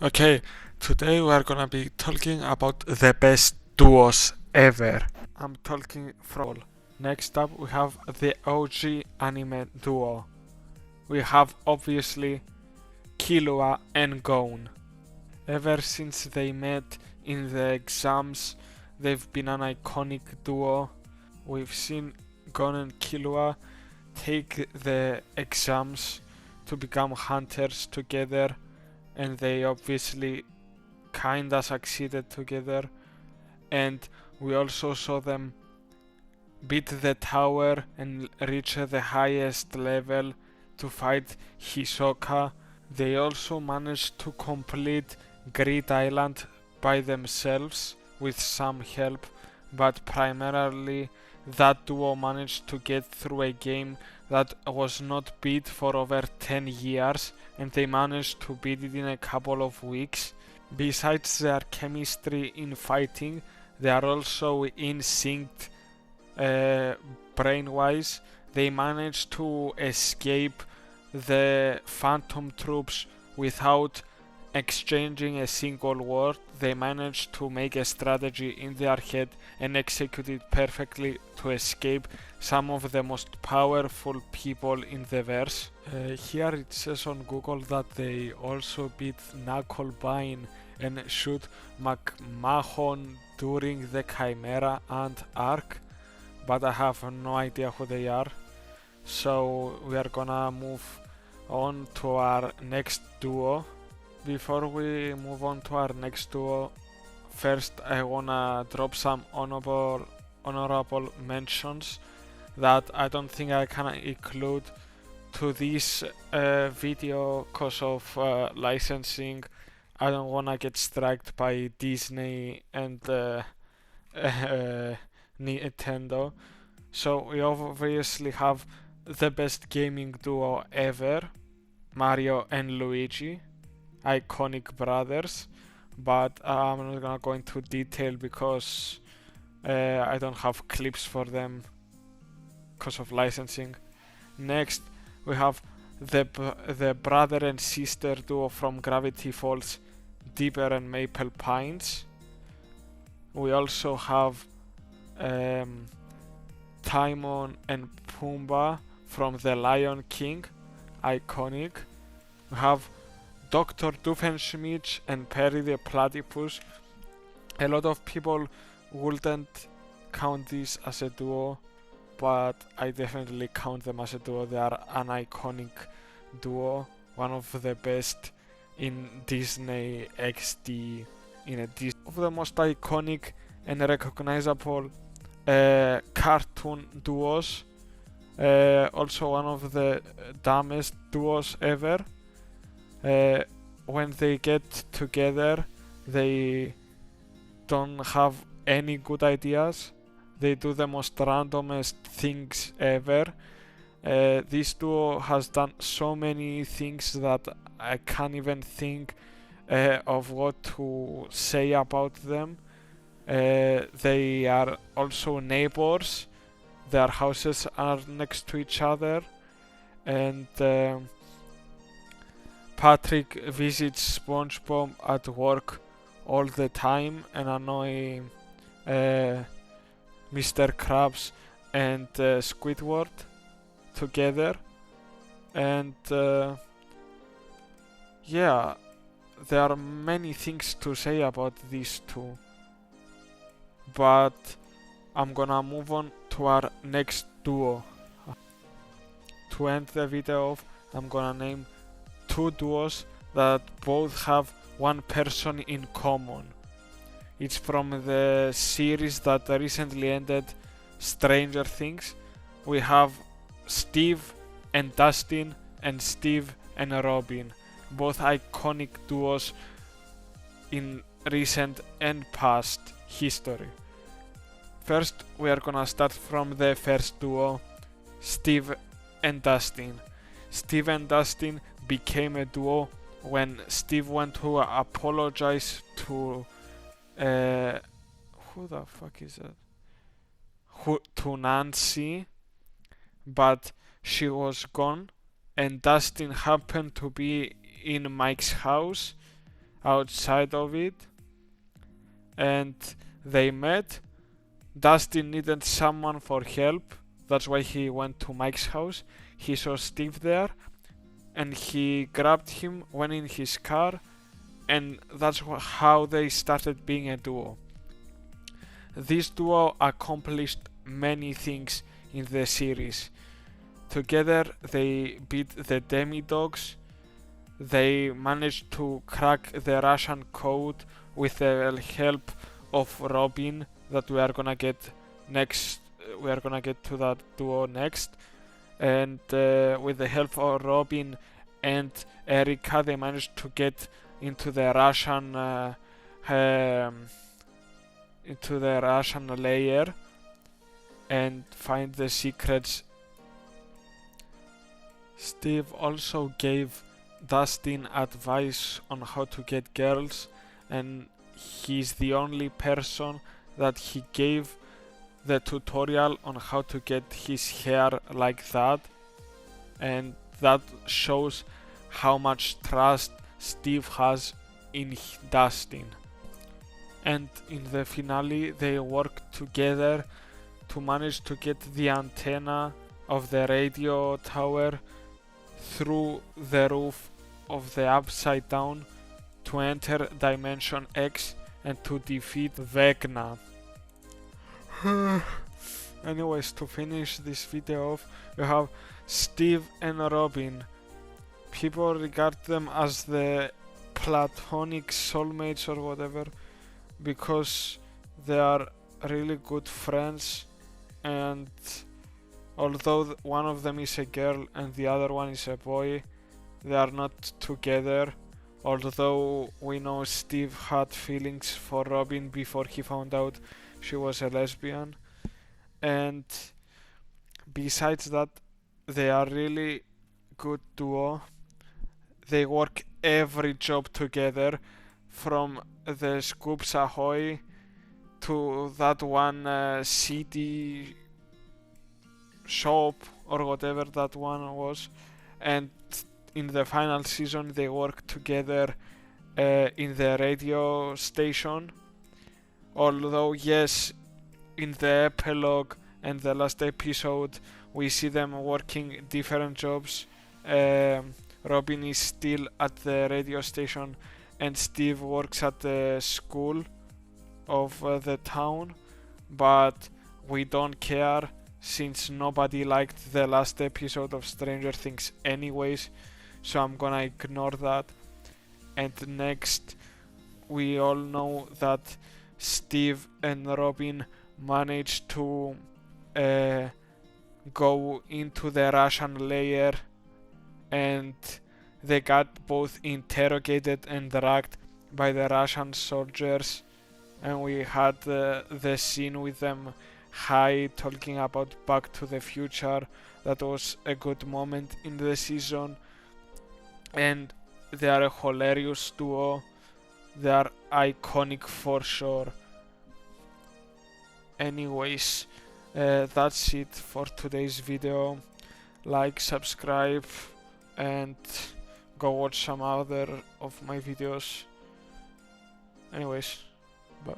Okay, today we are gonna be talking about the best duos ever. I'm talking from. Next up, we have the OG anime duo. We have obviously Killua and Gon. Ever since they met in the exams, they've been an iconic duo. We've seen Gon and Killua take the exams to become hunters together, and they obviously kinda succeeded together. And we also saw them beat the tower and reach the highest level to fight Hisoka. They also managed to complete Great Island by themselves with some help, but primarily that duo managed to get through a game that was not beat for over 10 years, and they managed to beat it in a couple of weeks. Besides their chemistry in fighting, they are also in sync brain-wise. They managed to escape the Phantom Troops without exchanging a single word. They managed to make a strategy in their head and execute it perfectly to escape some of the most powerful people in the verse. Here it says on Google that they also beat Knucklebine and shoot McMahon during the Chimera Ant arc, but I have no idea who they are. So we are gonna move on to our next duo. Before we move on to our next duo, first I wanna drop some honorable mentions that I don't think I can include to this video because of licensing. I don't wanna get struck by Disney and Nintendo. So we obviously have the best gaming duo ever, Mario and Luigi, iconic brothers, but I'm not gonna go into detail because I don't have clips for them because of licensing. Next, we have the brother and sister duo from Gravity Falls, Dipper and Maple Pines. We also have Timon and Pumbaa from The Lion King, iconic. We have Dr. Doofenshmirtz and Perry the Platypus. A lot of people wouldn't count this as a duo, but I definitely count them as a duo. They are an iconic duo, one of the best in Disney XD, in a Disney. One of the most iconic and recognizable cartoon duos. Also one of the dumbest duos ever. When they get together, they don't have any good ideas. They do the most randomest things ever. This duo has done so many things that I can't even think of what to say about them. They are also neighbors. Their houses are next to each other, and Patrick visits SpongeBob at work all the time and annoy Mr. Krabs and Squidward together. And yeah, there are many things to say about these two, but I'm gonna move on to our next duo. To end the video off, I'm gonna name two duos that both have one person in common. It's from the series that recently ended, Stranger Things. We have Steve and Dustin and Steve and Robin, both iconic duos in recent and past history. First, we are gonna start from the first duo, Steve and Dustin. Steve and Dustin became a duo when Steve went to apologize to who the fuck is that? To Nancy, but she was gone, and Dustin happened to be in Mike's house outside of it, and they met. Dustin needed someone for help, that's why he went to Mike's house. He saw Steve there, and he grabbed him, went in his car, and that's how they started being a duo. This duo accomplished many things in the series. Together they beat the Demidogs. They managed to crack the Russian code with the help of Robin that we are gonna get next. We are gonna get to that duo next, and with the help of Robin and Erica, they managed to get into the Russian layer and find the secrets. Steve also gave Dustin advice on how to get girls, and he's the only person that he gave the tutorial on how to get his hair like that, and that shows how much trust Steve has in Dustin. And in the finale they work together to manage to get the antenna of the radio tower through the roof of the Upside Down to enter Dimension X and to defeat Vecna. Anyways, to finish this video off, we have Steve and Robin. People regard them as the platonic soulmates or whatever because they are really good friends, and although one of them is a girl and the other one is a boy, they are not together. Although we know Steve had feelings for Robin before he found out she was a lesbian. And besides that, they are really good duo. They work every job together, from the Scoops Ahoy to that one CD shop or whatever that one was, and in the final season they work together in the radio station. Although yes, in the epilogue and the last episode we see them working different jobs. Robin is still at the radio station and Steve works at the school of the town, but we don't care since nobody liked the last episode of Stranger Things anyways, so I'm gonna ignore that. And next, we all know that Steve and Robin managed to go into the Russian layer, and they got both interrogated and dragged by the Russian soldiers, and we had the scene with them high talking about Back to the Future. That was a good moment in the season, and they are a hilarious duo. They are iconic for sure. Anyways, that's it for today's video. Like, subscribe, and go watch some other of my videos. Anyways, bye.